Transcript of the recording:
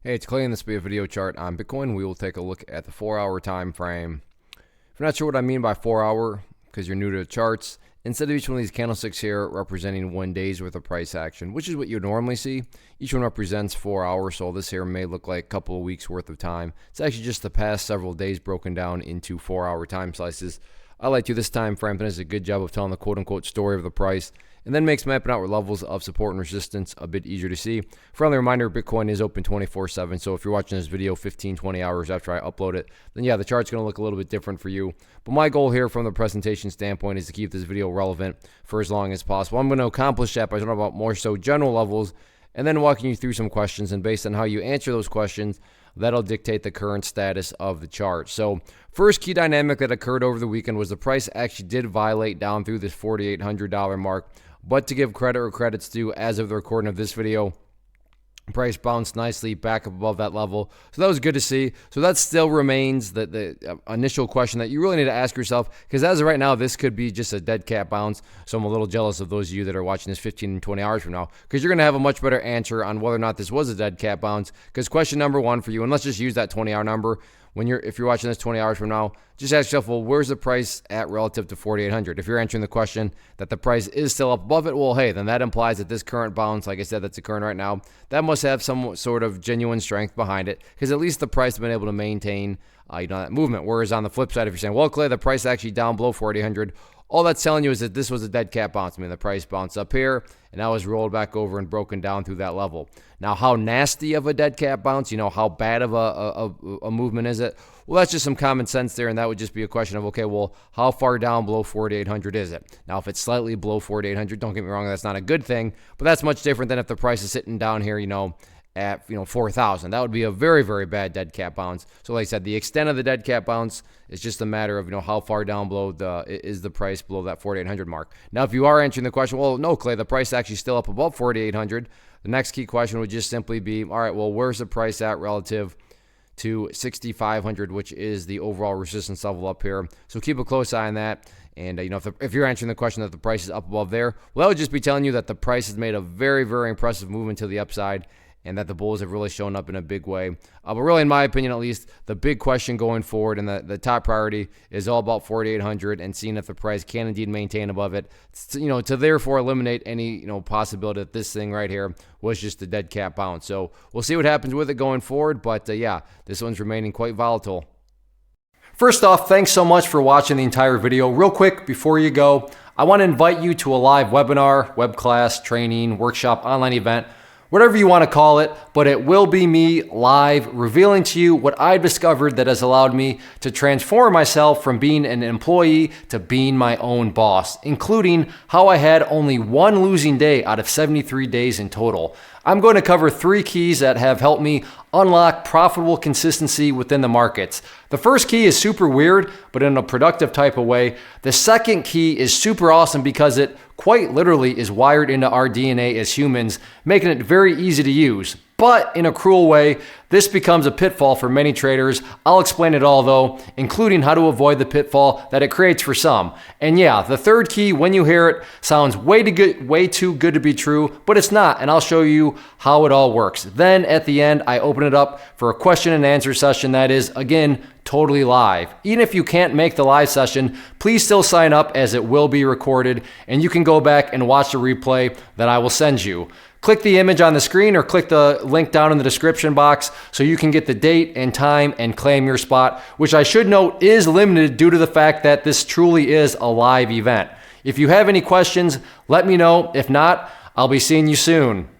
Hey, it's Clay, and this will be a video chart on Bitcoin. We will take a look at the 4-hour time frame. If you're not sure what I mean by 4-hour, because you're new to the charts, instead of each one of these candlesticks here representing 1 day's worth of price action, which is what you normally see, each one represents 4 hours. So this here may look like a couple of weeks worth of time. It's actually just the past several days broken down into 4-hour time slices. I like to this time frame. That does a good job of telling the quote-unquote story of the price, and then makes mapping out levels of support and resistance a bit easier to see. Friendly reminder, Bitcoin is open 24/7, so if you're watching this video 15, 20 hours after I upload it, then yeah, the chart's going to look a little bit different for you. But my goal here from the presentation standpoint is to keep this video relevant for as long as possible. I'm going to accomplish that by talking about more so general levels, and then walking you through some questions, and based on how you answer those questions, that'll dictate the current status of the chart. So first key dynamic that occurred over the weekend was the price actually did violate down through this $4,800 mark. But to give credit where credit's due, as of the recording of this video, price bounced nicely back above that level. So that was good to see. So that still remains the initial question that you really need to ask yourself, because as of right now, this could be just a dead cat bounce. So I'm a little jealous of those of you that are watching this 15 and 20 hours from now, because you're going to have a much better answer on whether or not this was a dead cat bounce. Because question number one for you, and let's just use that 20-hour number. If you're watching this 20 hours from now, just ask yourself, well, where's the price at relative to 4,800? If you're answering the question that the price is still up above it, well, hey, then that implies that this current bounce, like I said, that's occurring right now, that must have some sort of genuine strength behind it, because at least the price has been able to maintain that movement. Whereas on the flip side, if you're saying, well, Clay, the price actually down below 4,800, all that's telling you is that this was a dead cat bounce. I mean, the price bounced up here, and now was rolled back over and broken down through that level. Now, how nasty of a dead cat bounce, how bad of a movement is it? Well, that's just some common sense there, and that would just be a question of, okay, well, how far down below 4,800 is it? Now, if it's slightly below 4,800, don't get me wrong, that's not a good thing, but that's much different than if the price is sitting down here, at 4,000. That would be a very, very bad dead cat bounce. So like I said, the extent of the dead cat bounce is just a matter of how far down below is the price below that 4,800 mark. Now, if you are answering the question, well, no, Clay, the price actually still up above 4,800, the next key question would just simply be, all right, well, where's the price at relative to 6,500, which is the overall resistance level up here? So keep a close eye on that. And if you're answering the question that the price is up above there, well, that would just be telling you that the price has made a very, very impressive movement to the upside, and that the bulls have really shown up in a big way. But really, in my opinion, at least, the big question going forward and the top priority is all about 4,800 and seeing if the price can indeed maintain above it, to therefore eliminate any possibility that this thing right here was just a dead cat bounce. So we'll see what happens with it going forward. But yeah, this one's remaining quite volatile. First off, thanks so much for watching the entire video. Real quick, before you go, I want to invite you to a live webinar, web class, training, workshop, online event, whatever you want to call it, but it will be me live revealing to you what I've discovered that has allowed me to transform myself from being an employee to being my own boss, including how I had only one losing day out of 73 days in total. I'm going to cover 3 keys that have helped me unlock profitable consistency within the markets. The first key is super weird, but in a productive type of way. The second key is super awesome because it quite literally is wired into our DNA as humans, making it very easy to use. But in a cruel way, this becomes a pitfall for many traders. I'll explain it all though, including how to avoid the pitfall that it creates for some. And yeah, the third key, when you hear it, sounds way too good to be true, but it's not, and I'll show you how it all works. Then at the end, I open it up for a question and answer session that is, again, totally live. Even if you can't make the live session, please still sign up as it will be recorded, and you can go back and watch the replay that I will send you. Click the image on the screen or click the link down in the description box so you can get the date and time and claim your spot, which I should note is limited due to the fact that this truly is a live event. If you have any questions, let me know. If not, I'll be seeing you soon.